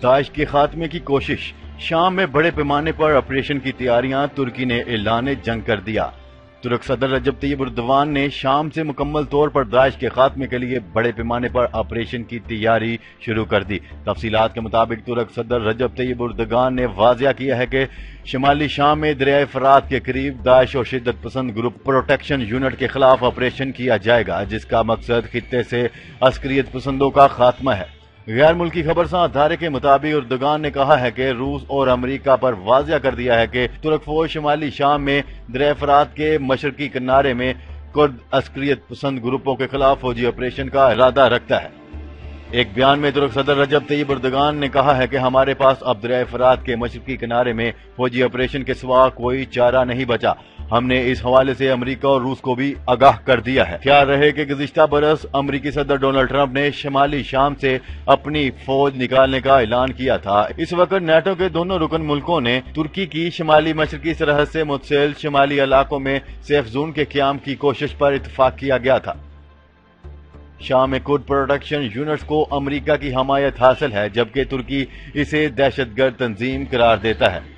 Daesh के खात्मे की कोशिश। शाम में बड़े पैमाने पर ऑपरेशन की तैयारियां, तुर्की ने ऐलान जंग कर दिया। तुर्क सदर रजब तैयब एर्दोगान ने शाम से मुकम्मल तौर पर दाइश के खात्मे के लिए बड़े पैमाने पर ऑपरेशन की तैयारी शुरू कर दी। तफसीलात के मुताबिक तुर्क सदर रजब तैयब एर्दोगान ने वाजिया किया है कि शिमाली शाम में दरियाए फरात के करीब दाइश और शिद्दत पसंद ग्रुप प्रोटेक्शन यूनिट के खिलाफ ऑपरेशन किया जाएगा, जिसका मकसद खित्ते से अस्करियत पसंदों का खात्मा है। गैर मुल्की खबरसां अदारे के मुताबिक एर्दोगान ने कहा है कि रूस और अमेरिका पर वाजिया कर दिया है कि तुर्क फौज शिमाली शाम में दरिया फरात के मशरकी किनारे में कुर्द अस्करियत पसंद ग्रुपों के खिलाफ फौजी ऑपरेशन का इरादा रखता है। एक बयान में तुर्क सदर रजब तैयब एर्दोगान ने कहा है कि हमारे पास अब दरिया फरात के मशरकी किनारे में फौजी ऑपरेशन के सिवा कोई चारा नहीं बचा। हमने इस हवाले से अमेरिका और रूस को भी आगाह कर दिया है। ख्याल रहे कि गुज़िश्ता बरस अमेरिकी सदर डोनाल्ड ट्रंप ने शिमाली शाम से अपनी फौज निकालने का ऐलान किया था। इस वक्त नेटो के दोनों रुकन मुल्कों ने तुर्की की शिमाली मशरकी सरहद से मुतसिल शिमाली इलाकों में सेफ जोन के क़याम की कोशिश पर इत्तफाक किया गया था। शाम में कुर्द प्रोटेक्शन यूनिट्स को अमेरिका की हमायत हासिल है, जबकि तुर्की इसे दहशतगर्द तंजीम करार देता है।